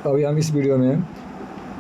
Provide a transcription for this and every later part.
अभी हम इस वीडियो में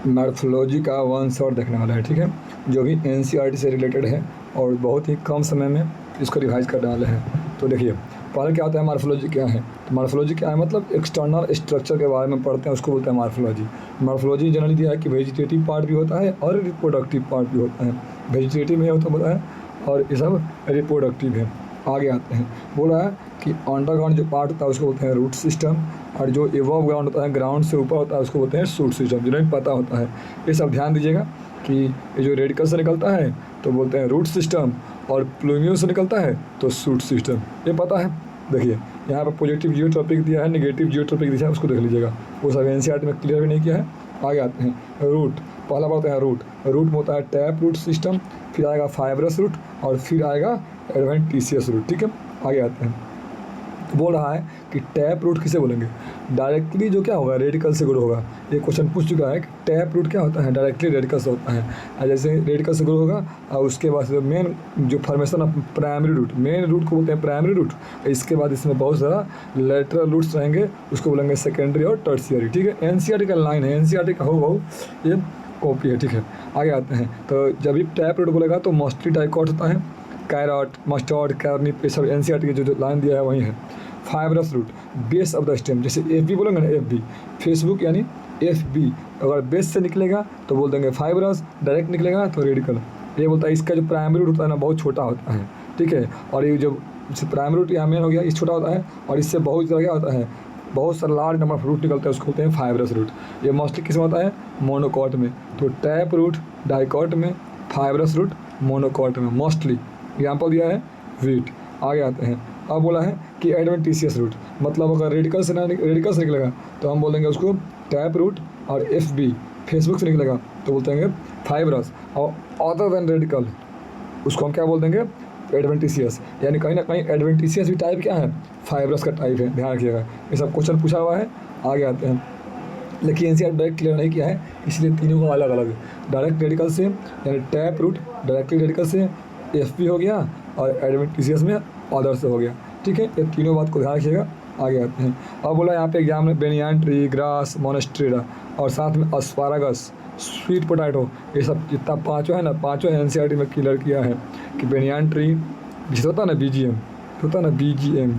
मॉर्फोलॉजी का वन शॉट देखने वाला है, ठीक है, जो भी एनसीईआरटी से रिलेटेड है और बहुत ही कम समय में इसको रिवाइज करने वाले हैं। तो देखिए, पहले क्या होता है, मॉर्फोलॉजी क्या है। तो मॉर्फोलॉजी क्या है, मतलब एक्सटर्नल स्ट्रक्चर के बारे में पढ़ते हैं, उसको बोलते हैं मॉर्फोलॉजी। मॉर्फोलॉजी जनरली दिया है कि वेजिटेटिव पार्ट भी होता है और रिप्रोडक्टिव पार्ट भी होता है। वेजिटेटिव में होता है और ये सब रिप्रोडक्टिव है। आगे आते हैं, बोल रहा है कि अंडरग्राउंड जो पार्ट होता है उसको बोलते हैं रूट सिस्टम, और जो एबव ग्राउंड होता है, ग्राउंड से ऊपर होता है, उसको बोलते हैं शूट सिस्टम। जिन्हें पता होता है ये सब ध्यान दीजिएगा कि ये जो रेडिकल से निकलता है तो बोलते हैं रूट सिस्टम, और प्लूमियो से निकलता है तो शूट सिस्टम। ये पता है। देखिए यहाँ पर पॉजिटिव जियोट्रॉपिक दिया है, नेगेटिव जियोट्रॉपिक दिया है, उसको देख लीजिएगा। वो सब एनसीईआरटी में क्लियर भी नहीं किया है। आगे आते हैं, रूट। पहला बात है रूट में होता है टैप रूट सिस्टम, फिर आएगा फाइब्रस रूट, और फिर आएगा एडवेंटिशियस रूट। ठीक है, आगे आते हैं। बोल रहा है कि टैप रूट किसे बोलेंगे, डायरेक्टली जो क्या होगा रेडिकल से ग्रो होगा। ये क्वेश्चन पूछ चुका है कि टैप रूट क्या होता है, डायरेक्टली रेडिकल से होता है। और जैसे रेडिकल से ग्रो होगा और उसके बाद जो मेन जो formation of primary root, main root को बोलते हैं प्राइमरी रूट। इसके बाद इसमें बहुत सारा लेटरल रूट्स रहेंगे, उसको बोलेंगे सेकेंडरी और टर्शियरी। ठीक है, एनसीईआरटी का लाइन है, एनसीईआरटी का हो ये कॉपी है। ठीक है, आगे आते हैं। तो जब भी टैप रूट बोलेगा तो मोस्टली डाइकॉट होता है, कैरट, मस्टर्ड, कैर्निप, ये सब एनसीईआरटी के जो लाइन दिया है वही है। Fibrous root, base of the stem, जैसे एफ बी बोलेंगे ना, एफ बी फेसबुक यानी एफ बी, अगर बेस से निकलेगा तो बोल देंगे फाइब्रस, डायरेक्ट निकलेगा तो रेडिकल। ये बोलता है इसका जो प्राइमरी रूट होता है ना बहुत छोटा होता है। ठीक है, और ये जो प्राइमरी रूट यहाँ मेन हो गया, इस छोटा होता है, और इससे बहुत ज़्यादा क्या होता है, बहुत सारा लार्ज नंबर ऑफ रूट निकलता है, उसको बोलते हैं फाइब्रस रूट। ये मोस्टली किस में होता है, मोनोकॉट में। तो टैप रूट डाइकॉट में, फाइब्रस रूट मोनोकॉट में मोस्टली। एग्जाम्पल दिया है वीट। आगे आते हैं, अब बोला है कि एडवेंटिशियस रूट, मतलब अगर रेडिकल से निकलेगा तो हम बोलेंगे उसको टैप रूट, और एफ बी फेसबुक से निकलेगा तो बोलते हैं फाइब्रस, और अदर देन रेडिकल उसको हम क्या बोल देंगे, एडवेंटिशियस। यानी कहीं ना कहीं एडवेंटिशियस भी टाइप क्या है, फाइब्रस का टाइप है, ध्यान रखिएगा। ये सब क्वेश्चन पूछा हुआ है। आगे आते हैं, लेकिन एनसीईआरटी डायरेक्ट क्लियर नहीं किया है, इसलिए तीनों को अलग अलग। डायरेक्ट रेडिकल से यानी टैप रूट डायरेक्टली रेडिकल से, एफ बी हो गया, और एडवेंटिशियस में अदर से हो गया। ठीक है, ये तीनों बात को ध्यान रखिएगा। आगे आते हैं, अब बोला यहाँ पे एग्जाम में बेनियान ट्री, ग्रास, मोनेस्ट्रेरा, और साथ में अस्पारागस, स्वीट पोटैटो, ये सब जितना पाँचों है ना, पाँचों एनसीईआरटी में क्लियर किया है कि बेनियान ट्री जिसे होता है ना बीजीएम, होता है ना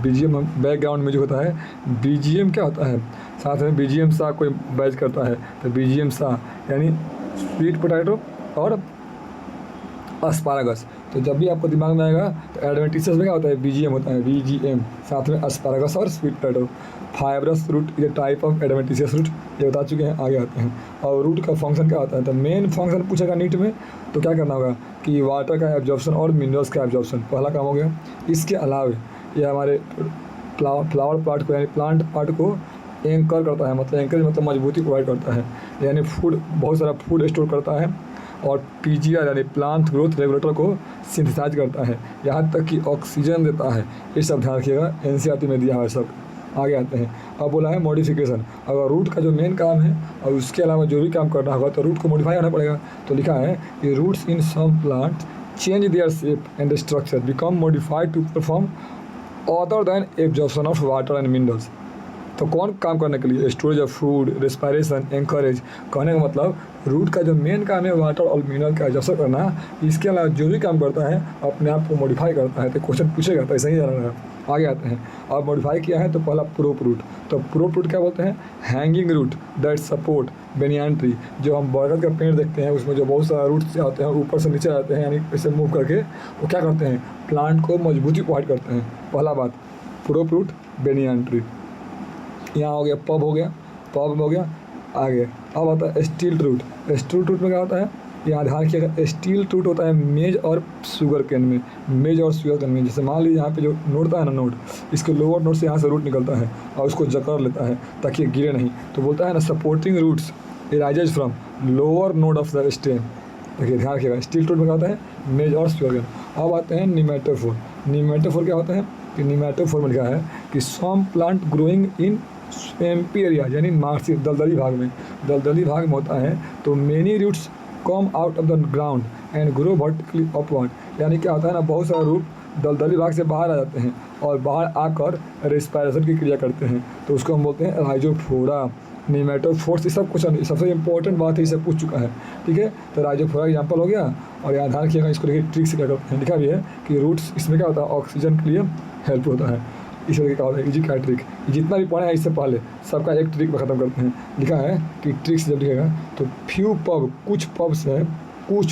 बीजीएम बैकग्राउंड में जो होता है बीजीएम क्या होता है, साथ में बीजीएम सा कोई बैच करता है तो बीजीएम सा यानी स्वीट पोटैटो और अस्पारागस। तो जब भी आपको दिमाग में आएगा तो एडवेंटिशियस में क्या होता है, बीजीएम होता है, बीजीएम, साथ में अस्पारागस और स्वीट पोटैटो। फाइब्रस रूट ये टाइप ऑफ एडवेंटिशियस रूट, ये बता चुके हैं। आगे आते हैं, और रूट का फंक्शन क्या होता है, तो मेन फंक्शन पूछेगा नीट में तो क्या करना होगा कि वाटर का एब्जॉर्प्शन और मिनरल्स का एब्जॉर्प्शन, पहला काम हो गया। इसके अलावा ये हमारे फ्लावर पार्ट को यानी प्लांट पार्ट को एंकर करता है, मतलब एंकर मतलब मजबूती प्रोवाइड करता है, यानी फूड, बहुत सारा फूड स्टोर करता है, और पीजीआर यानी प्लांट ग्रोथ रेगुलेटर को सिंथेसाइज करता है, यहाँ तक कि ऑक्सीजन देता है। ये सब ध्यान रखिएगा, एनसीईआरटी में दिया हुआ है सब। आगे आते हैं, अब बोला है मॉडिफिकेशन। अगर रूट का जो मेन काम है और उसके अलावा जो भी काम करना होगा तो रूट को मॉडिफाई होना पड़ेगा। तो लिखा है कि roots in some plant change their shape and structure, become modified to perform other than absorption of water and minerals. तो कौन काम करने के लिए, storage of food, respiration, anchorage. कहने का मतलब रूट का जो मेन काम है वाटर और मिनरल का एब्जॉर्प्शन करना, इसके अलावा जो भी काम करता है अपने आप को मॉडिफाई करता है। तो क्वेश्चन पूछेगा तो ऐसा ही जाना है। आगे आते हैं, अब मॉडिफाई किया है तो पहला प्रोप रूट। तो प्रोप रूट क्या बोलते हैं, hanging root that support banyan tree. जो हम बरगद का पेड़ देखते हैं उसमें जो बहुत सारा रूट्स आते हैं ऊपर से नीचे आते हैं, यानी ऐसे मूव करके वो क्या करते हैं, प्लांट को मजबूती प्रोवाइड करते हैं। पहला बात प्रोप रूट बेनियान ट्री। यहाँ हो गया पब, हो गया। आगे अब आता है स्टील रूट। स्टील रूट में क्या होता है, यहाँ ध्यान रखिएगा, स्टील रूट होता है मेज और शुगर केन में, मेज और शुगर केन में। जैसे मान लीजिए यहाँ पे जो नोड था ना, नोड, इसके लोअर नोड से यहाँ से रूट निकलता है और उसको जकड़ लेता है ताकि ये गिरे नहीं। तो बोलता है ना supporting roots rises from lower node of the stem. देखिए ध्यान रखिएगा, स्टील रूट में क्या होता है, मेज और शुगर केन। अब आते हैं निमेटोफोर। निमेटोफोर क्या होता है कि निमेटोफोर में लिखा है कि some plant growing in swampy area, यानी मार्शी दलदली भाग में, दलदली भाग में होता है। तो many roots come out of the ground and grow vertically upward. यानी क्या होता है ना, बहुत सारे रूट दलदली भाग से बाहर आ जाते हैं और बाहर आकर रेस्पिरेशन की क्रिया करते हैं, तो उसको हम बोलते हैं राइजोफोरा। निमेटोफोर्स, ये सब क्वेश्चन सबसे इंपॉर्टेंट बात है, इसे पूछ चुका है। ठीक है, तो राइजोफोरा एग्जाम्पल हो गया। और यहाँ ध्यान रखिएगा, इसको देखिए ट्रिक से क्या करते हैं, लिखा भी है कि रूट्स इसमें क्या होता है, ऑक्सीजन के लिए हेल्प होता है। इस तरीके का होता है इजी का ट्रिक। जितना भी पढ़े हैं इससे पहले सबका एक ट्रिक में ख़त्म करते हैं। लिखा है कि ट्रिक से जब लिखेगा तो फ्यू पब, कुछ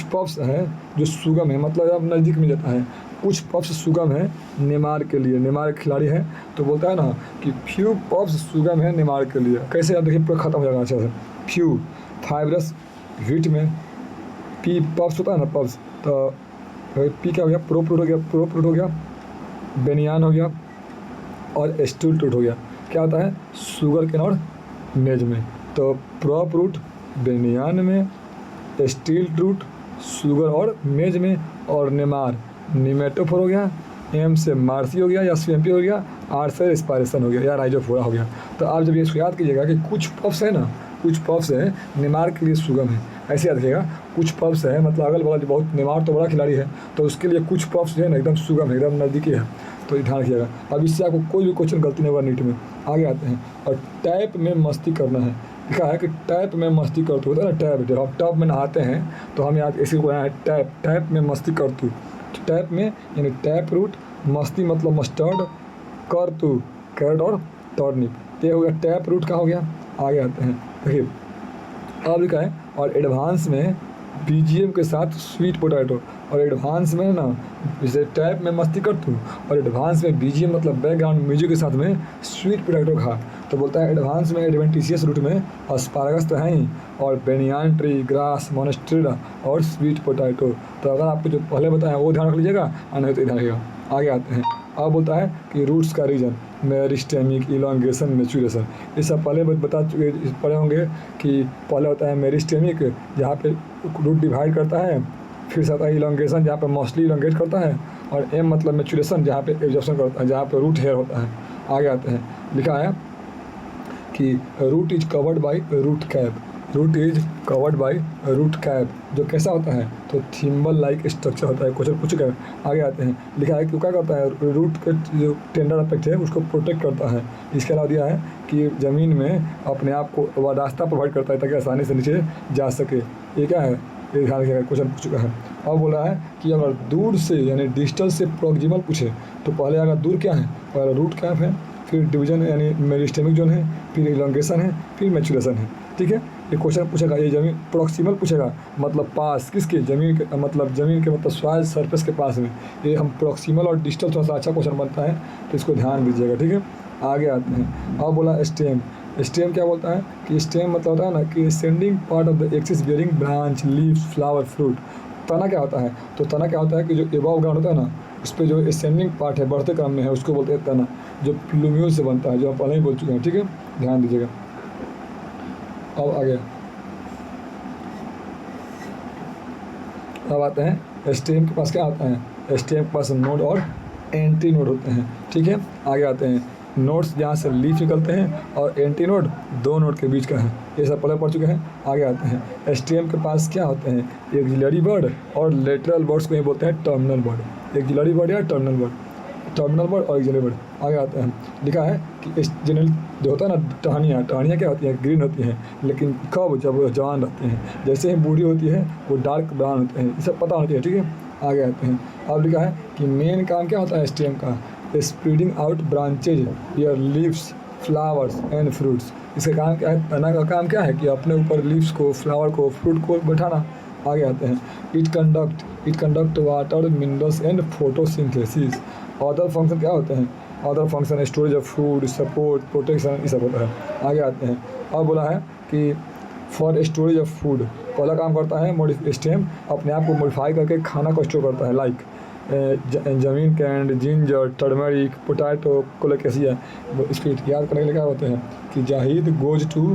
पब्स हैं जो सुगम है, मतलब अब नज़दीक में जाता है। कुछ पब्स सुगम है नेमार के लिए, नेमार खिलाड़ी है तो बोलता है ना कि फ्यू पब्स सुगम है नेमार के लिए। कैसे आप देखिए पूरा खत्म हो जाएगा अच्छा से। फ्यू फाइब्रस हीट में, पी पब्स होता है ना पब्स, तो पी क्या हो गया, प्रोफ्रूट हो गया, बेनियान हो गया और स्टील टूट हो गया। क्या होता है, शुगर केन और मेज में। तो प्रोफ्रूट बेनियान में, स्टील ट्रूट शुगर और मेज में, और नेमार निमेटोफोर हो गया, एम से मार्सी हो गया या सीएमपी हो गया, आर से रेस्पिरेशन हो गया या राइजोफोरा हो गया। तो आप जब ये इसको याद कीजिएगा कि कुछ पब्स है ना, कुछ पब्स है नेमार के लिए सुगम है, ऐसे याद रखिएगा। कुछ पब्स है मतलब अगल बगल बहुत, नेमार तो बड़ा खिलाड़ी है तो उसके लिए कुछ पब्स जो है ना एकदम सुगम है, एकदम नज़दीकी है। तो ध्यान रखिएगा। अब इससे आपको कोई भी क्वेश्चन गलती नहीं होगा नीट में। आगे आते हैं, और टैप में मस्ती करना है। लिखा है कि टैप में मस्ती करतू होता है ना, टैप जब हम टब में नहाते हैं तो हम याद इसी को है टैप में मस्ती करतू। टैप में यानी टैप रूट, मस्ती मतलब मस्टर्ड, करतू कैरेट और टर्निप, ये हो गया टैप रूट का हो गया। आगे आते हैं, देखिए अब लिखा है और एडवांस में बीजीएम के साथ स्वीट पोटैटो। और एडवांस में ना जैसे टैप में मस्ती करतू और एडवांस में बीजीएम मतलब बैकग्राउंड म्यूजिक के साथ में स्वीट पोटैटो खा। तो बोलता है एडवांस में एडवेंटिशियस रूट में अस्पारगस तो है ही, और बेनियान ट्री, ग्रास, मोनेस्ट्रेला और स्वीट पोटैटो। तो अगर आपको जो पहले बताया वो ध्यान रख लीजिएगा और नहीं तो ध्यान रखिएगा। आगे आते हैं, अब बोलता है कि रूट्स का रीजन मेरिस्टेमिक, इलॉन्गेशन, मैच्योरेशन। ये सब पहले बता चुके पढ़े होंगे कि पहले होता है मेरिस्टेमिक जहाँ पे रूट डिवाइड करता है, फिर से आता है इलॉन्गेशन जहाँ पे मोस्टली इलॉन्गेट करता है, और एम मतलब मैच्योरेशन जहाँ पे एब्जॉर्प्शन करता है, जहाँ पे रूट हेयर होता है। आगे आते हैं, लिखा है कि root is covered by root cap, root is covered by root cap जो कैसा होता है, तो थिम्बल लाइक स्ट्रक्चर होता है। क्वेश्चन पूछ चुका है। आगे आते हैं, लिखा है कि क्या करता है, रूट के जो टेंडर अफेक्ट है उसको प्रोटेक्ट करता है। इसके अलावा दिया है कि ज़मीन में अपने आप को वह रास्ता प्रोवाइड करता है ताकि आसानी से नीचे जा सके। ये क्या है, ये ध्यान रखिएगा, क्वेश्चन पूछ चुका है। अब बोला है कि अगर दूर से यानी डिस्टेंस से प्रॉक्सिमल पूछे तो पहले अगर दूर क्या है, पहले रूट कैप है, फिर डिवीजन यानी मेरिस्टेमिक जोन है, फिर इलॉन्गेशन है, फिर मैच्योरेशन है। ठीक है, ये क्वेश्चन पूछेगा, ये जमीन प्रॉक्सिमल पूछेगा मतलब पास किसके, जमीन के मतलब सॉइल सरफेस के पास में। ये हम प्रॉक्सिमल और डिस्टल थोड़ा सा अच्छा क्वेश्चन बनता है तो इसको ध्यान दीजिएगा। ठीक है, आगे आते हैं। अब बोला स्टेम। स्टेम क्या बोलता है कि स्टेम मतलब होता है ना कि sending part of the axis bearing branch, leaves, flower, fruit. तना क्या होता है, तो तना क्या होता है कि जो एबव ग्राउंड होता है ना उस पर जो असेंडिंग पार्ट है, बढ़ते क्रम में है, उसको बोलते हैं तना, जो प्लूम्यूल से बनता है, जो हम पहले ही बोल चुके हैं। ठीक है, ध्यान दीजिएगा। अब आगे अब आते हैं स्टेम के पास क्या होता है, स्टेम के पास नोड और एंटी नोड होते हैं। ठीक है, आगे आते हैं, नोड्स जहाँ से लीफ निकलते हैं और एंटी नोड दो नोड के बीच का है, ये सब पहले पढ़ चुके हैं। आगे आते हैं, स्टेम के पास क्या होते हैं, एक्सिलरी वर्ड और लेटरल वर्ड्स को ही बोलते हैं टर्मिनल वर्ड। एक्सिलरी वर्ड या टर्मिनल वर्ड और एक्सिलरी वर्ड। आगे आते हैं, लिखा है कि जनरल जो होता है ना टहनियाँ क्या होती हैं, ग्रीन होती हैं, लेकिन कब, जब वो जवान रहते हैं, जैसे ही बूढ़ी होती है वो डार्क ब्राउन होते हैं। ये सब पता होना चाहिए। ठीक है, आगे आते हैं। अब लिखा है कि मेन काम क्या होता है स्टेम का, spreading out branches your leaves, flowers and fruits. इसका काम क्या है, तना का काम क्या है कि अपने ऊपर लीव्स को, फ्लावर को, फ्रूट को बैठाना। आगे आते हैं, it conduct water, minerals and photosynthesis. Other function क्या होते हैं, other function storage of food, support, protection, ये सब होता है। आगे आते हैं, अब बोला है कि फॉर स्टोरेज ऑफ फूड पहला काम करता है स्टेम अपने आप को मॉडिफाई करके खाना को स्टोर करता है, लाइक जमीन कैंड, जिंजर, टर्मरिक, पोटैटो, कोलोकेसिया। इसको याद करने के लिए क्या होते हैं कि Zahid goes to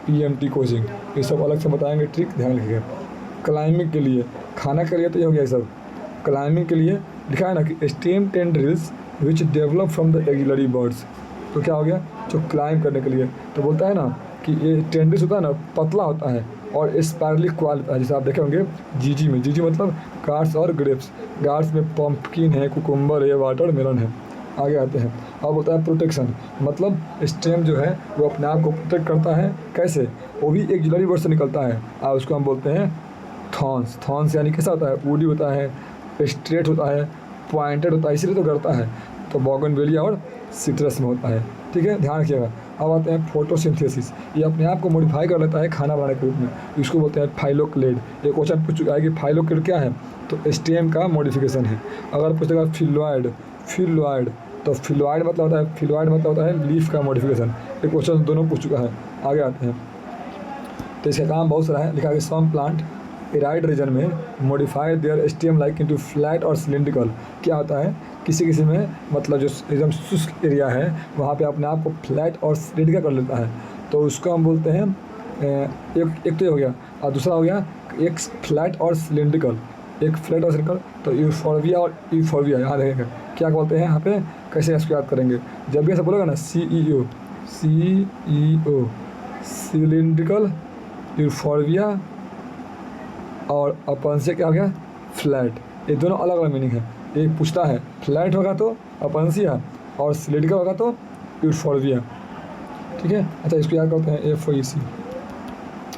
PMT coaching, ये सब अलग से बताएंगे ट्रिक, ध्यान रखिएगा। क्लाइंबिंग के लिए, खाना के लिए तो ये हो गया सब। क्लाइंबिंग के लिए लिखा है ना कि stem tendrils which develop from the axillary birds. तो क्या हो गया, जो क्लाइंब करने के लिए, तो बोलता है ना कि ये टेंड्रिल्स होता है ना पतला होता है और स्पायरली क्वाल होता है, जैसे आप देखे होंगे जीजी में। जीजी मतलब गार्ड्स और ग्रेप्स। गार्ड्स में पम्पकिन है, कुकुम्बर है, वाटर मेलन है। आगे आते हैं। अब होता है प्रोटेक्शन, मतलब स्टेम जो है वो अपने आप को प्रोटेक्ट करता है। कैसे? वो भी एक जुलरी वर्ड से निकलता है और उसको हम बोलते हैं थॉर्न्स। थॉर्न्स यानी कैसा होता है? वुडी होता है, स्ट्रेट होता है, पॉइंटेड होता है, इसीलिए तो करता है। तो बोगनवेलिया और सिट्रस में होता है। ठीक है, ध्यान रखिएगा। अब आते हैं फोटोसिंथेसिस। ये अपने आप को मॉडिफाई कर लेता है खाना बनाने के रूप में, इसको बोलते हैं फाइलोक्लेड। ये क्वेश्चन पूछ चुका है कि फाइलोक्लेड क्या है, तो स्टेम का मॉडिफिकेशन है। अगर पूछेगा फिलोइड, फिलोइड तो फिलोइड मतलब होता है, फिलोइड मतलब होता है लीफ का मॉडिफिकेशन। ये क्वेश्चन दोनों पूछ चुका है। आगे आते हैं, तो इसका काम बहुत सारा है। लिखा है सम प्लांट एराइड रीजन में modify there stem like into flat और सिलिंड्रिकल। क्या होता है, किसी किसी में मतलब जो एकदम शुष्क एरिया है वहाँ पे अपने आप को फ्लैट और सिलिंड्रिकल कर लेता है, तो उसको हम बोलते हैं एक तो ये हो गया, और दूसरा हो गया एक फ्लैट और सिलिंड्रिकल। एक फ्लैट और सिलिंड्रिकल, तो यूफोर्बिया और यूफोर्बिया यहाँ देखेंगे क्या बोलते हैं यहाँ पे, कैसे इसको याद करेंगे। जब भी ऐसा बोलेगा ना CEO, CEO सिलिंड्रिकल, यूफोर्बिया और अपन से क्या हो गया फ्लैट। ये दोनों अलग अलग मीनिंग है। एक पूछता है फ्लैट होगा तो अपनसिया और सिलिंड्रिकल होगा तो यूफोर्बिया। ठीक है, अच्छा इसको याद करते हैं FOEC,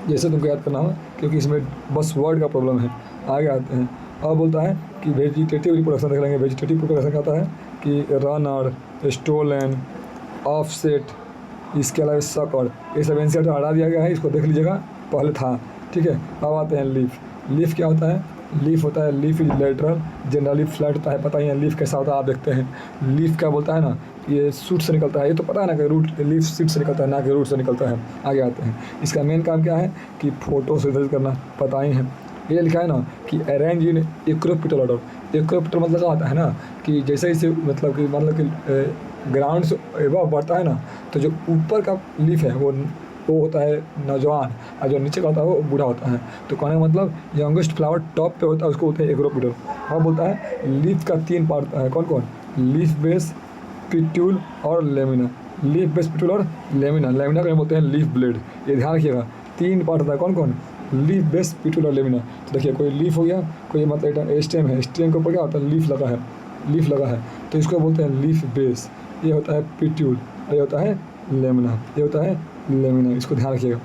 जैसे तुमको याद करना हो क्योंकि इसमें बस वर्ड का प्रॉब्लम है। आगे आते हैं, अब बोलता है कि वेजिटेटिव रिप्रोडक्शन देख लेंगे। वेजिटेटिव रिप्रोडक्शन क्या होता है कि रनर, स्टोलन, ऑफसेट, इसके अलावा सकड़, ये सब एनसीईआरटी हटा दिया गया है, इसको देख लीजिएगा, पहले था। ठीक है, अब आते हैं लीफ। लीफ क्या होता है? लीफ होता है, leaf is lateral, generally flat होता है। पता ही है लीफ कैसा होता है, आप देखते हैं। लीफ क्या बोलता है ना, ये सूट से निकलता है, ये तो पता है ना कि रूट, लीफ सीड से निकलता है ना कि रूट से निकलता है। आगे आते हैं, इसका मेन काम क्या है कि फोटोसिंथेसिस करना, पता ही है। ये लिखा है ना कि arrange in acropetal order. Acropetal मतलब क्या होता है ना कि जैसे इसे मतलब कि ग्राउंड से एबव बढ़ता है ना, तो जो ऊपर का लीफ है वो होता है नौजवान, और जो नीचे का होता है वो बूढ़ा होता है। तो कहने का मतलब यंगेस्ट फ्लावर टॉप पे होता है, उसको बोलते हैं एक्रोपिटल। और बोलता है लीफ का 3 पार्ट होता है, कौन कौन? लीफ बेस, पिट्यूल और लेमिना। लीफ बेस, पिट्यूल और लेमिना। लेमिना को बोलते हैं लीफ ब्लेड। ये ध्यान रखिएगा, 3 पार्ट होता है, कौन कौन? लीफ बेस, पिट्यूल और लेमिना। तो देखिए कोई लीफ हो गया, कोई मतलब स्टेम है, स्टेम के ऊपर क्या होता है? लीफ लगा है, लीफ लगा है, तो इसको बोलते हैं लीफ बेस। ये होता है पिट्यूल, ये होता है लेमिना, ये होता है लेमिना, इसको ध्यान रखिएगा।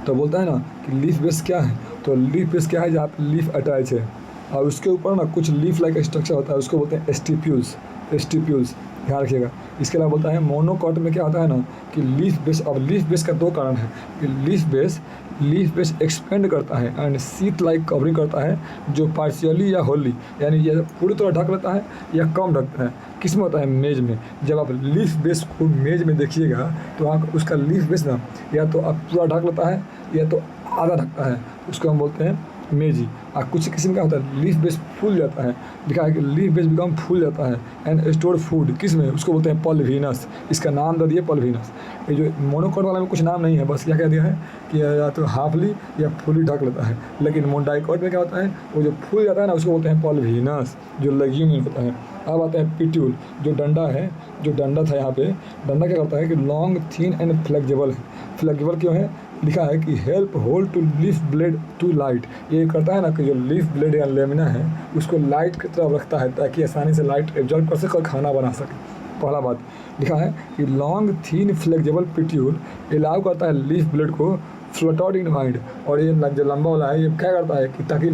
तो बोलता है ना कि लीफ बेस क्या है, तो लीफ बेस क्या है जहाँ पे लीफ अटैच है और उसके ऊपर ना कुछ लीफ लाइक स्ट्रक्चर होता है, उसको बोलते हैं स्टिप्यूल्स। स्टिप्यूल्स ध्यान रखिएगा। इसके अलावा बोलता है मोनोकॉट में क्या होता है ना कि लीफ बेस। अब लीफ बेस का 2 कारण है कि लीफ बेस एक्सपेंड करता है एंड शीट लाइक कवरिंग करता है, जो पार्शियली या होली यानी ये पूरी तरह ढक लेता है या कम ढकता है। किस में होता है? मेज में। जब आप लीफ बेस को मेज में देखिएगा तो आप उसका लीफ बेस ना या तो आप पूरा ढक लेता है या तो आधा ढकता है, उसको हम बोलते हैं मेजी। और कुछ किस्म का होता है लीफ बेस फूल जाता है, लिखा है कि लीफ बेस बिकम फूल जाता है एंड स्टोर फूड, किस में? उसको बोलते हैं पॉलिवीनस। इसका नाम दे दिए पॉलिवीनस। ये जो मोनोकोट वाला में कुछ नाम नहीं है, बस क्या कह दिया है कि या तो हाफली या फुली ढक लेता है। लेकिन मोनोडाइकोट में क्या होता है, वो जो फूल जाता है ना उसको बोलते हैं पॉलिवीनस, जो लेग्यूमिन होता है। अब आते हैं पिट्यूल, जो डंडा है, जो डंडा था यहाँ पे, डंडा क्या करता है कि लॉन्ग, थिन एंड फ्लेक्सिबल है। फ्लेक्सिबल क्यों है? लिखा है कि help hold to leaf blade to light. ये करता है ना कि जो लीफ ब्लेड या लेमिना है उसको लाइट की तरफ रखता है ताकि आसानी से लाइट एब्जॉर्ब कर सके और खाना बना सके। पहला बात लिखा है कि लॉन्ग, थिन, फ्लेक्सिबल पिट्यूल अलाउ करता है लीफ ब्लेड को फ्लोट आउट इन वाइंड। और ये जो लंबा वाला है ये क्या करता है कि ताकि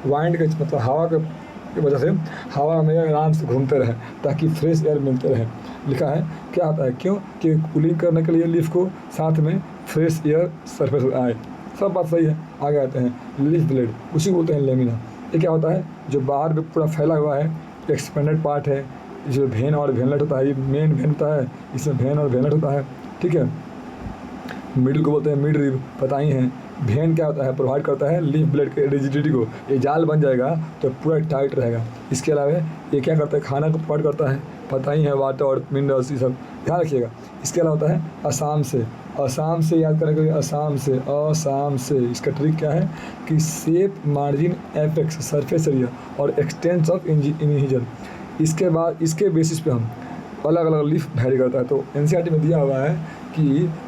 वाइंड के मतलब हवा की वजह से हवा में आराम से घूमते रहे ताकि फ्रेश एयर मिलते रहे। लिखा है क्या आता है, क्यों कि कूलिंग करने के लिए लीफ को, साथ में फ्रेश एयर सरफेस आए। सब बात सही है। आगे आते हैं लीफ ब्लेड, उसी को बोलते हैं लेमिना। ये क्या होता है? जो बाहर में पूरा फैला हुआ है, एक्सपेंडेड पार्ट है, इसमें भेन और भेनलेट होता है। ये मेन भेन होता है, इसमें भेन और भेनलेट होता है। ठीक है, मिडिल को बोलते हैं मिड रिब, पता ही है। भेन क्या होता है? प्रोवाइड करता है लीफ ब्लेड के रिजिडिटी को। ये जाल बन जाएगा तो पूरा टाइट रहेगा। इसके अलावा ये क्या करता है? खाना को प्रोवाइड करता है, पता ही है, वाटर और मिनरल्स, ये सब ध्यान रखिएगा। इसके अलावा होता है असाम से। असाम से याद करेंगे, असाम से, असाम से। इसका ट्रिक क्या है कि shape, margin, apex, surface area और एक्सटेंस ऑफ इनहिजन। इसके बाद इसके बेसिस पे हम अलग अलग लीफ वैरी करता है। तो एनसीईआरटी में दिया हुआ है कि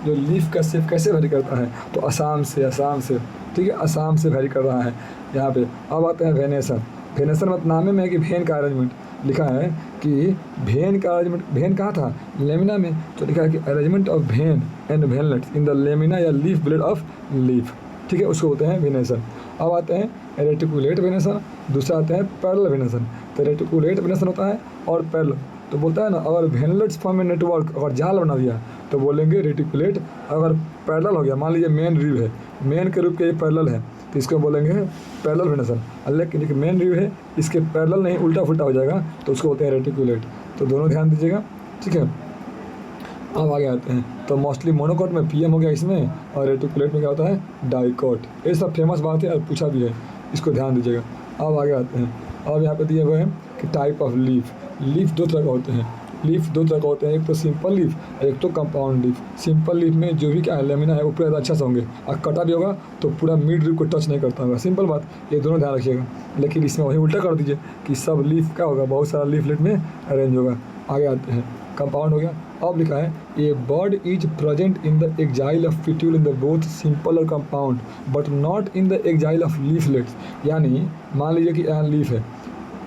जो लीफ का शेप कैसे वैरी करता है, तो असाम से, ठीक है, असाम से वैरी कर रहा है यहाँ पे। अब आते हैं वेनेसन। वेनेसन मतलब नामे में है कि भेन का अरेंजमेंट। लिखा है कि वेन का अरेंजमेंट, वेन कहाँ था, लेमिना में, तो लिखा है कि arrangement of when and veinlets in the lamina या लीफ ब्लेड ऑफ लीफ, ठीक है, उसको होते हैं वेनेसन। अब आते हैं रेटिकुलेट वेनेसन, दूसरा आते हैं पैरेलल वेनेसन। तो रेटिकुलेट वेनेसन होता है और पैरेलल, तो बोलता है ना अगर वेनलेट्स फॉर्म में नेटवर्क अगर जाल बना दिया तो बोलेंगे रेटिकुलेट। अगर पैरेलल हो गया, मान लीजिए मेन रिव है, मेन के रूप के ये पैरेलल है तो इसको बोलेंगे पैरेलल वेनेसन। लेकिन मेन रिव है, इसके पैरेलल नहीं उल्टा फुल्टा हो जाएगा तो उसको बोलते हैं रेटिकुलेट। तो दोनों ध्यान दीजिएगा, ठीक है। अब आगे आते हैं, तो मोस्टली मोनोकोट में पीएम हो गया इसमें, और रेटिकुलेट में क्या होता है डाइकोट। ये सब फेमस बात है और पूछा भी है, इसको ध्यान दीजिएगा। अब आगे आते हैं, अब यहाँ पे दिए हुए हैं कि टाइप ऑफ लीफ। लीफ दो तरह का होते हैं, लीफ दो तरह का होते हैं, एक तो सिंपल लीफ, एक तो कंपाउंड लीफ। सिंपल लीफ में जो भी क्या है लेमिना है वो पूरा अच्छा से होंगे, और कटा भी होगा तो पूरा मिड लीफ को टच नहीं करता होगा, सिंपल बात, ये दोनों ध्यान रखिएगा। लेकिन इसमें वही उल्टा कर दीजिए कि सब लीफ क्या होगा, बहुत सारा लीफलेट में अरेंज होगा। आगे आते हैं, कंपाउंड हो गया। अब लिखा है a bud is present in the axil of petiole in the both simple और compound but not in the axil of leaflets. यानी मान लीजिए कि यहाँ लीफ है,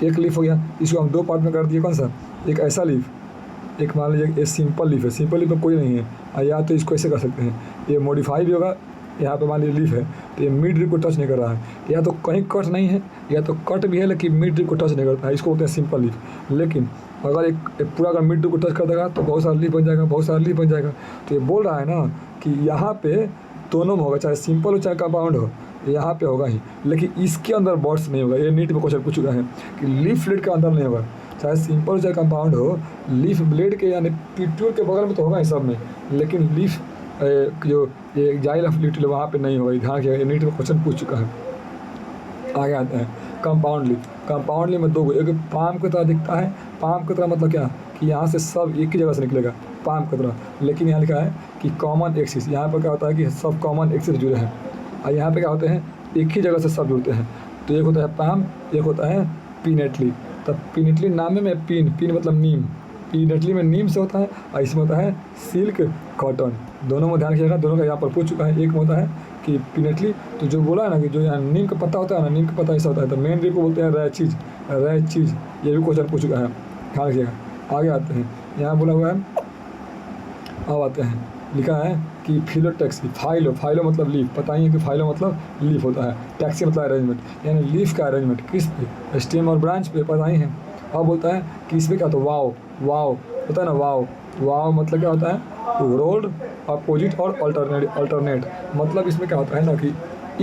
एक लीफ हो गया, इसको हम दो पार्ट में कर दिए, कौन सा, एक ऐसा लीफ, एक मान लीजिए ये सिंपल लीफ है, सिंपल लीफ में कोई नहीं है, या तो इसको ऐसे कर सकते हैं, ये मॉडिफाई भी होगा, यहाँ पे मान लीजिए लीफ है तो ये मिड लीफ को टच नहीं कर रहा है, या तो कहीं कट नहीं है या तो कट भी है लेकिन मिड लीफ को टच नहीं करता है, इसको बोलते हैं सिंपल लीफ। लेकिन अगर एक पूरा अगर मिड लीफ को टच कर देगा तो बहुत सारा लीफ बन जाएगा, बहुत सारा लीफ बन जाएगा। तो ये बोल रहा है ना कि यहाँ पे दोनों में होगा, चाहे सिंपल हो चाहे कंपाउंड हो, यहाँ पे होगा ही, लेकिन इसके अंदर बर्ड्स नहीं होगा। ये नीट में क्वेश्चन पूछ चुका है कि लीफलेट के अंदर नहीं होगा, चाहे सिंपल हो चाहे कंपाउंड हो, लीफ ब्लेड के यानी पिट्यूल के बगल में तो होगा ही सब में, लेकिन लीफ जो ये जाइल ऑफ लिटिल वहाँ पे नहीं होगा, ध्यान रखिएगा, ये नीट में क्वेश्चन पूछ चुका है। आगे आते हैं कंपाउंड लीफ। कंपाउंड लीफ में दो, एक पाम की तरह दिखता है, पाम की तरह मतलब क्या कि यहाँ से सब एक ही जगह से निकलेगा पाम की तरह, लेकिन यहाँ लिखा है कि कॉमन एक्सिस, यहाँ पर क्या होता है कि सब कॉमन एक्सिस जुड़े हैं, और यहाँ पे क्या होते हैं एक ही जगह से सब जुड़ते हैं। तो एक होता है पाम, एक होता है पीनेटली। तब पीनेटली नाम में पीन, पीन मतलब नीम, पीनेटली में नीम से होता है, और इसमें होता है सिल्क कॉटन। दोनों में ध्यान रखिएगा, दोनों का यहाँ पर पूछ चुका है। एक में होता है कि पीनेटली, तो जो बोला है ना कि जो यहाँ नीम का पत्ता होता है ना, नीम का पत्ता ऐसा होता है, तो मेन लीफ को बोलते हैं रैचीज, रैचीज, ये भी क्वेश्चन पूछ चुका है, ध्यान रखिएगा। आगे आते हैं, यहाँ बोला हुआ है, अब आते हैं, लिखा है कि फिलोटैक्सी, फाइलो, फाइलो मतलब लीफ, पता ही है कि फाइलो मतलब लीफ होता है, टैक्सी मतलब अरेंजमेंट, यानी लीफ का अरेंजमेंट किस पे, स्टेम और ब्रांच पे, पता ही है। अब बोलता है कि इसमें क्या होता है, वाव, वाव होता है ना, वाव, वाव मतलब क्या होता है, रोल्ड, अपोजिट और अल्टरनेट। मतलब इसमें क्या होता है ना कि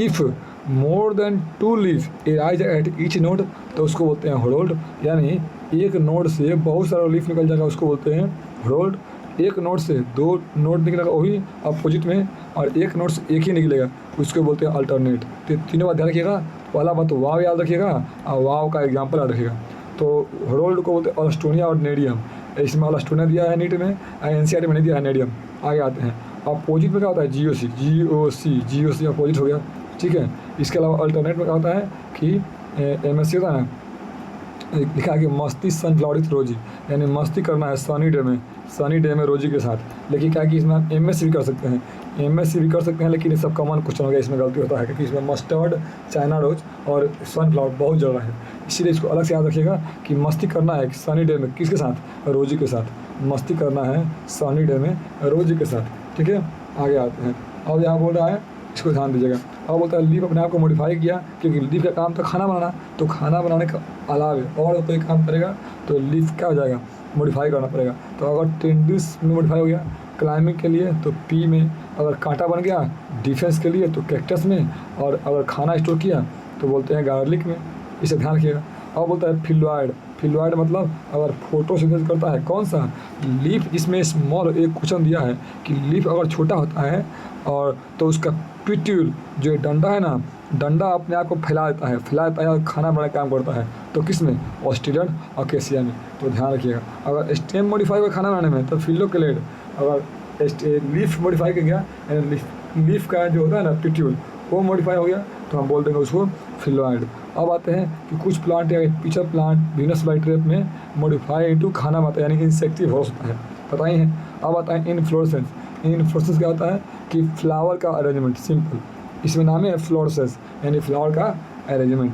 if more than two leaf rise at each node, तो उसको बोलते हैं होल्ड, यानी एक नोड से बहुत सारा लीफ निकल जाएगा, उसको बोलते हैं होल्ड। एक नोड से दो नोड निकलेगा वही अपोजिट में, और एक नोड से एक ही निकलेगा, उसको बोलते हैं अल्टरनेट। तो तीनों बात ध्यान रखिएगा, पहला बात तो वाव याद रखिएगा, और वाव का एग्जाम्पल याद रखिएगा। तो होल्ड को बोलते हैं ऑस्टोनिया और नेडियम, इसमें ऑस्टोनिया दिया है नीट में, एनसीईआरटी में नहीं दिया है नेडियम। आगे आते हैं, अपोजिट में क्या होता है, जीओसी, जीओसी, जीओसी अपोजिट हो गया, ठीक है। इसके अलावा अल्टरनेट में क्या होता है कि एमएससी होता है ना, लिखा है कि मस्ती सनफ्लावरित रोजी, यानी मस्ती करना है सनी डे में, सनी डे में रोजी के साथ। लेकिन क्या है कि इसमें आप एमएससी भी कर सकते हैं, एमएससी भी कर सकते हैं, लेकिन ये सब कॉमन क्वेश्चन हो गया, इसमें गलती होता है क्योंकि इसमें मस्टर्ड, चाइना रोज और सनफ्लावर बहुत ज़्यादा है, इसीलिए इसको अलग से याद रखिएगा कि मस्ती करना है सनी डे में, किसके साथ, रोजी के साथ, मस्ती करना है सनी डे में रोजी के साथ, ठीक है। आगे आते हैं, अब यहाँ बोल रहा है, इसको ध्यान दीजिएगा। अब बोलता है लीफ अपने आप को मॉडिफाई किया, क्योंकि लीफ का काम था खाना बनाना, तो खाना बनाने के अलावे और कोई काम करेगा तो लीफ क्या हो जाएगा, मॉडिफाई करना पड़ेगा। तो अगर टेंडिस में मॉडिफाई हो गया क्लाइंबिंग के लिए तो पी में, अगर कांटा बन गया डिफेंस के लिए तो कैक्टस में, और अगर खाना स्टोर किया तो बोलते हैं गार्लिक में, इसे ध्यान रखिएगा। अब बोलता है फिल्वाइड, फिल्वाइड मतलब अगर फोटोसिंथेसिस करता है, कौन सा, लीफ, जिसमें स्मॉल, एक क्वेश्चन दिया है कि लीफ अगर छोटा होता है और तो उसका पिट्यूल जो डंडा है ना, डंडा अपने आप को फैला देता है, फैला देता है और खाना बनाने का काम करता है, तो किस में, ऑस्ट्रेलियन और केसिया में। तो ध्यान रखिएगा, अगर स्टेम मॉडिफाई हुआ खाना बनाने में तो फिलोक्लेड, अगर लीफ मॉडिफाई कर गया, यानी लीफ का जो होता है ना पिट्यूल वो मॉडिफाई हो गया, तो हम बोल देंगे उसको फिलोइड। अब आते हैं कि कुछ प्लांट या पिक्चर प्लांट वीनस फ्लाईट्रेप में मॉडिफाई इनटू खाना बनाता है, यानी इंसेक्टिवोरस होता है, पता ही है। अब आता है इनफ्लोरेसेंस, इनफ्लोरेसेंस क्या होता है कि फ्लावर का अरेंजमेंट, सिंपल, इसमें नाम है फ्लोरेसेंस, यानी फ्लावर का अरेंजमेंट,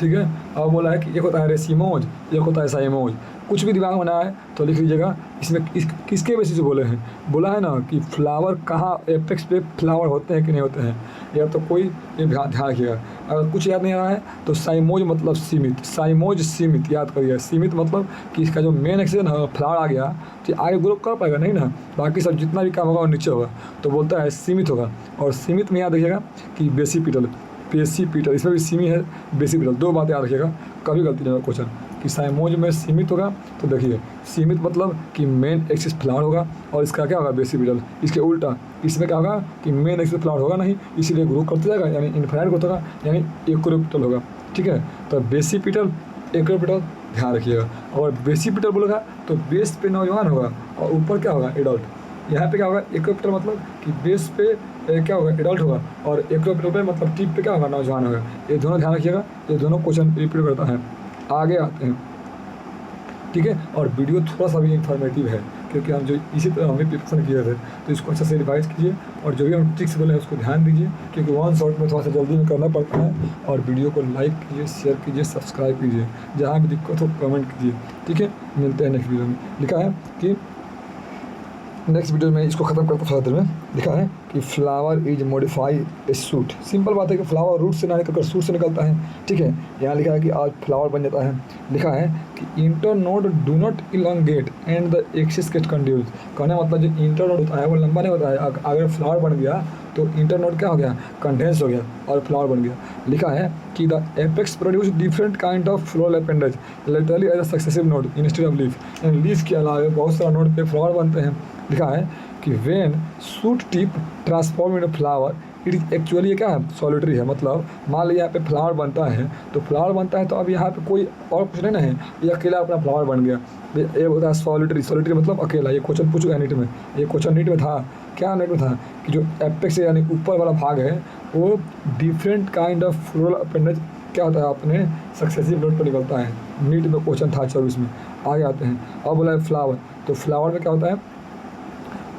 ठीक है। अब बोला है कि एक होता है रेसिमोज, एक होता है साइमोज। कुछ भी दिमाग में ना आए तो लिख लीजिएगा इसमें किसके बेसिस से बोले हैं। बोला है ना कि फ्लावर कहाँ एपेक्स पे फ्लावर होते हैं कि नहीं होते हैं, या तो कोई ये ध्यान रखिएगा। अगर कुछ याद नहीं आ रहा है तो साइमोज मतलब सीमित, साइमोज सीमित याद करिए। सीमित मतलब कि इसका जो मेन एक्सेस है ना फ्लावर आ गया तो आगे ग्रो कर पाएगा नहीं ना, बाकी सब जितना भी काम होगा वो नीचे होगा, तो बोलता है सीमित होगा। और सीमित में याद रखिएगा कि बेसिपिटल, बेसिपिटल इसमें भी सीमी है, बेसिपिटल, दो बातें याद रखिएगा, कभी गलती नहीं होगा क्वेश्चन कि साइमोज में सीमित होगा। तो देखिए सीमित मतलब कि मेन एक्सिस फ्लावर होगा और इसका क्या होगा बेसिपिटल। इसके उल्टा इसमें क्या होगा कि मेन एक्सिस फ्लावर होगा नहीं, इसीलिए ग्रो करते जाएगा यानी इनफाइनाइट ग्रोथ होगा यानी एक्रोपिटल होगा। ठीक है, तो बेसिपिटल एक्रोपिटल ध्यान रखिएगा। और बेसिपिटल बोलेगा तो बेस पे नौजवान होगा और ऊपर क्या होगा एडल्ट। यहाँ पे क्या होगा एक्रोपिटल मतलब कि बेस पे क्या होगा एडल्ट होगा और एक्रोपिटल पे मतलब टिप पे क्या होगा नौजवान होगा। ये दोनों ध्यान रखिएगा, ये दोनों क्वेश्चन रिपीट करता है। आगे आते हैं, ठीक है। और वीडियो थोड़ा सा भी इंफॉर्मेटिव है क्योंकि हम जो इसी तरह हमें प्रिपरेशन किए थे, तो इसको अच्छे से रिवाइज कीजिए और जो भी हम ट्रिक्स बोले हैं उसको ध्यान दीजिए क्योंकि वन शॉट में थोड़ा सा जल्दी में करना पड़ता है। और वीडियो को लाइक कीजिए, शेयर कीजिए, सब्सक्राइब कीजिए, जहाँ भी दिक्कत हो कमेंट कीजिए। ठीक है, मिलते हैं नेक्स्ट वीडियो में। लिखा है कि नेक्स्ट वीडियो में इसको ख़त्म करता थोड़ा देर में। लिखा है कि flower is modify A suit. Simple बात है कि फ्लावर रूट से ना निकलकर सूट से निकलता है। ठीक है, यहाँ लिखा है कि आज फ्लावर बन जाता है। लिखा है कि internode do not elongate and the axis get condensed. कहने मतलब जो इंटरनोड होता है वो लंबा नहीं होता है। अगर फ्लावर बन गया तो इंटरनोड क्या हो गया कंडेंस हो गया और फ्लावर बन गया। लिखा है कि the apex produce different kind of floral appendage laterally as a successive node instead of leaf. Leaf के अलावा बहुत सारा नोड पे फ्लावर बनते हैं। लिखा है कि when suit tip transform in flower it is actually ये क्या है सॉलिटरी है। मतलब मान लीजिए यहाँ पे फ्लावर बनता है तो फ्लावर बनता है तो अब यहाँ पे कोई और कुछ नहीं ना है, ये अकेला अपना फ्लावर बन गया। ये होता है सॉलिटरी, सॉलिटरी मतलब अकेला। ये क्वेश्चन पूछ गया नीट में, ये क्वेश्चन नीट में था। क्या नीट में था कि जो एपेक्स यानी ऊपर वाला भाग है वो different kind of floral appendage क्या होता है अपने सक्सेसिव नोड पर निकलता है। नीट में क्वेश्चन था 24 में। आगे आते हैं, अब बोला है फ्लावर, तो फ्लावर में क्या होता है,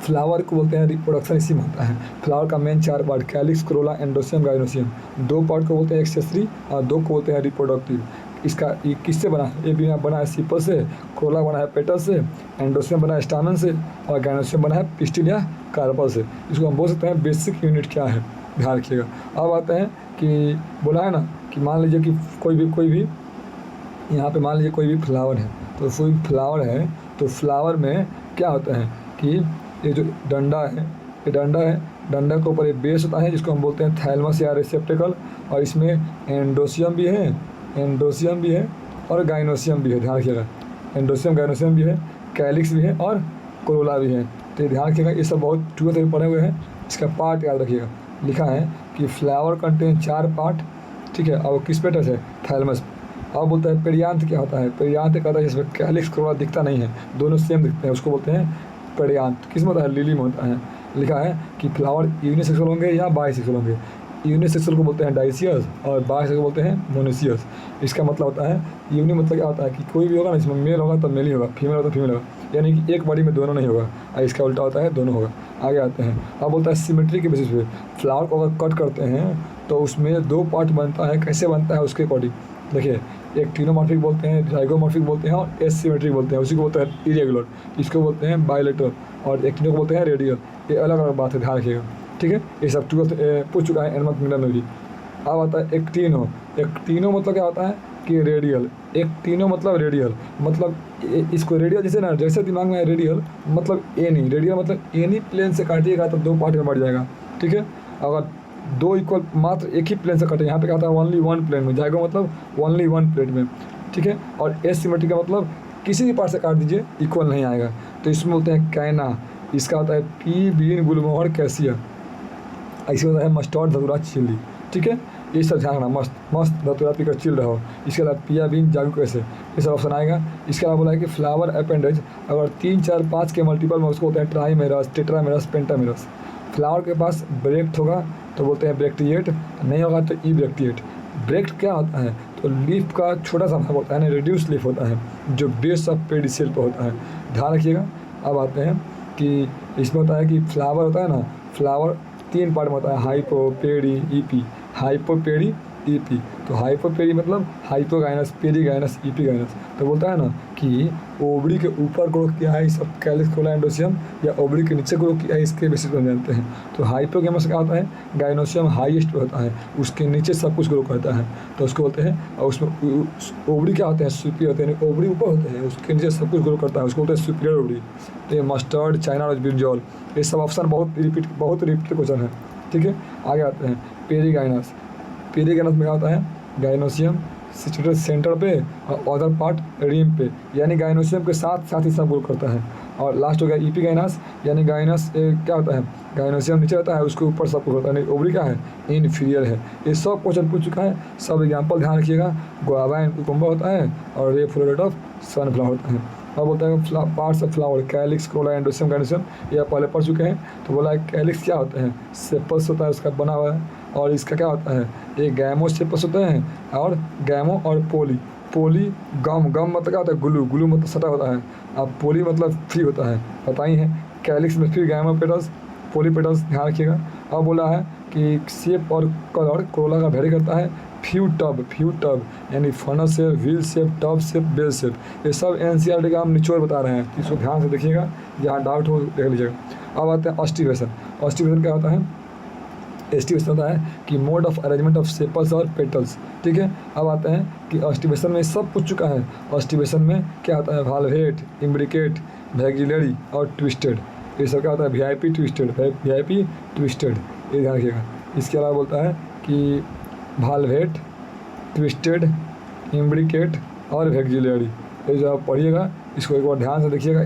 फ्लावर को बोलते हैं रिप्रोडक्शन इसी में होता है। फ्लावर का main 4 part calyx, Corolla, एंडोसियम, gynoecium. 2 part को बोलते हैं एक्सेसरी और 2 को बोलते हैं रिप्रोडक्टिव। इसका ये किससे बना है, ये भी बना है सिपल से, कोरोला बना है पेटल से, एंडोसियम बना है स्टामेन से और गाइनोसियम बना है पिस्टिल या कार्पल से। इसको हम बोल सकते हैं बेसिक यूनिट क्या है, ध्यान रखिएगा। अब आते हैं कि बोला है ना कि मान लीजिए कि कोई भी यहाँ पे मान लीजिए कोई भी फ्लावर है, तो कोई फ्लावर है तो फ्लावर में क्या होता है कि ये जो डंडा है, ये डंडा है, डंडा के ऊपर एक बेस होता है जिसको हम बोलते हैं थैलमस या रिसेप्टेकल। और इसमें एंडोसियम भी है, एंडोसियम भी है और गाइनोसियम भी है, ध्यान रखिएगा। एंडोसियम गाइनोसियम भी है, कैलिक्स भी है और कोरोला भी है। तो ध्यान रखिएगा, ये सब बहुत 12th में पढ़े हुए हैं, इसका पार्ट याद रखिएगा। लिखा है कि फ्लावर कंटेन 4 पार्ट। ठीक है, और किस पे टच है थैलमस। अब बोलता है पेरियांथ क्या होता है, पेरियांथ कहता है जिसमें कैलिक्स कोरोला दिखता नहीं है, दोनों सेम दिखते हैं, उसको बोलते हैं पेरियांथ। किस में होता है लिली में होता है। लिखा है कि फ्लावर यूनिसेक्सुअल होंगे या बाइसेक्सुअल होंगे। यूनिसेक्सुअल को बोलते हैं डाइसियस और बाइसेक्सुअल को बोलते हैं मोनोसियस। इसका मतलब होता है यूनि मतलब क्या होता है कि कोई भी होगा ना इसमें मेल होगा तो मेल ही होगा, फीमेल होगा तो फीमेल होगा, यानी कि एक बॉडी में दोनों नहीं होगा। और इसका उल्टा होता है दोनों होगा। आगे आते हैं, अब बोलता है सिमेट्री के बेसिस पे फ्लावर को अगर कट करते हैं तो उसमें 2 पार्ट बनता है, कैसे बनता है उसके अकॉर्डिंग। देखिए, एक टीनोमॉर्फिक बोलते हैं, जाइगोमॉर्फिक बोलते हैं और एसिमेट्रिक बोलते हैं, उसी को बोलते हैं इरेगुलर, इसको बोलते हैं बायलेटरल और एक को बोलते हैं रेडियल। ये अलग अलग बात है, ध्यान रखिएगा। ठीक है, ये सब 12th पूछ चुका है एनमथ मिलर में भी। अब आता है एक्टिनो। एक्टिनो मतलब क्या होता है कि रेडियल। एक्टिनो मतलब रेडियल, मतलब इसको रेडियल जैसे ना, जैसे दिमाग में रेडियल मतलब एनी, रेडियल मतलब एनी प्लेन से काटिएगा तो 2 पार्ट में बढ़ जाएगा। ठीक है, अगर 2 इक्वल मात्र एक ही प्लेन से कटे, यहाँ पे क्या होता है ओनली 1 प्लेन में जाएगा, मतलब ओनली 1 प्लेन में। ठीक है, और एसिमेट्रिक का मतलब किसी भी पार्ट से काट दीजिए इक्वल नहीं आएगा, तो इसमें बोलते हैं कैना। इसका होता है पी बीन गुलमोहर कैसिया। ऐसे होता है मस्टर्ड धतूरा चिल्ली। ठीक है, ये सब ध्यान रखना, मस्त मस्त धतूरा पीकर चिल रहो। इसके अलावा पिया बीन जागू कैसे, ये सब ऑप्शन आएगा। इसके अलावा बोला है कि फ्लावर अपेंडेज अगर 3, 4, 5 के मल्टीपल में उसको होता है ट्राईमेरस, टेट्रामेरस, पेंटामेरस। फ्लावर के पास ब्रेक्ट होगा तो बोलते हैं ब्रेक्टिएट, नहीं होगा तो ई ब्रेक्टिएट। ब्रेक्ट क्या होता है तो लीफ का छोटा सा भाग होता है ना, रिड्यूस लीफ होता है जो बेस ऑफ पेडिसेल पर होता है, ध्यान रखिएगा। अब आते हैं कि इसमें होता है कि फ्लावर होता है ना, फ्लावर 3 पार्ट में होता है, हाइपो, पेडी, ईपी। हाइपो, पेडी, ईपी। तो हाइपोपेरी मतलब हाइपोगाइनस, पेरीगाइनस, ईपीगाइनस। तो बोलता है ना कि ओवरी के ऊपर ग्रो किया है इस सब कैलिक्स कोला एंडोसियम, या ओवरी के नीचे ग्रो किया है, इसके बेसिस पर जानते हैं। तो हाइपोगैमस क्या होता है, गाइनोसियम हाईएस्ट पे होता है, उसके नीचे सब कुछ ग्रो करता है, तो उसको बोलते हैं। और उसमें ओवरी क्या होते हैं, सुपीरियर होते हैं, ओवरी ऊपर होते हैं, उसके नीचे सब कुछ ग्रो करता है, उसको बोलते हैं सुपीरियर ओवरी। तो ये मस्टर्ड, चाइना और ब्रिंजॉल, ये सब ऑप्शन बहुत रिपीटेड क्वेश्चन है, ठीक है। आगे आते हैं पेरीगाइनस। पेरीगाइनस में क्या होता है, गाइनोसियम सिचुएटेड सेंटर पे और अदर पार्ट रिम पे, यानी गाइनोसियम के साथ साथ ही सब ग्रो करता है। और लास्ट हो गया ईपीगाइनस, यानी गाइनस क्या होता है, गाइनोसियम नीचे रहता है, उसके ऊपर सब कुछ होता है, यानी ओवरी क्या है, इनफीरियर है। ये सब क्वेश्चन पूछ चुका है, सब एग्जाम्पल ध्यान रखिएगा। गुआवा एंड कुकुम्बर होता है और ये फ्लोरेट ऑफ सनफ्लावर होता है। अब बोलता है parts of flower, calyx, Corolla, एंडोसियम, gynoecium, ये आप पहले पढ़ चुके हैं। तो बोला है कैलिक्स क्या होता है, सेपल्स होता है उसका बना हुआ है, और इसका क्या होता है, ये गैमो सेपल्स होते हैं, और गैमो और पोली गम मतलब क्या होता है, ग्लू मतलब सटा होता है, अब पोली मतलब फ्री होता है, पता ही है। कैलिक्स में फिर गैमो पेटल्स, पोली पेटल्स, ध्यान रखिएगा। अब बोला है कि शेप और कलर कोरोला का वेरी करता है। फ्यू टब यानी funnel shape, wheel shape, tube shape, bell shape, ये सब एनसीईआरटी का हम निचोड़ बता रहे हैं, इसको ध्यान से देखिएगा, जहाँ डाउट हो देख लीजिएगा। अब आते हैं ऑस्टिवेशन। ऑस्टिवेशन क्या होता है, एस्टिवेशन होता है कि mode of arrangement of sepals और पेटल्स, ठीक है। अब आते हैं कि ऑस्टिवेशन में सब पूछ चुका है। ऑस्टिवेशन में क्या होता है, वाल्वेट, इम्ब्रिकेट, वैक्सिलरी और ट्विस्टेड, ये सब क्या होता है, वीआईपी ट्विस्टेड, ये ध्यान रखिएगा। इसके अलावा बोलता है कि वाल्वेट, ट्विस्टेड, इम्ब्रिकेट और वैक्सिलरी, ये जो आप पढ़िएगा, इसको एक बार ध्यान से देखिएगा,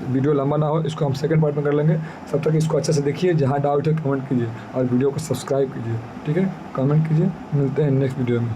वीडियो लंबा ना हो, इसको हम सेकंड पार्ट में कर लेंगे। तब तक इसको अच्छे से देखिए, जहाँ डाउट है कमेंट कीजिए और वीडियो को सब्सक्राइब कीजिए, ठीक है, कमेंट कीजिए। मिलते हैं नेक्स्ट वीडियो में।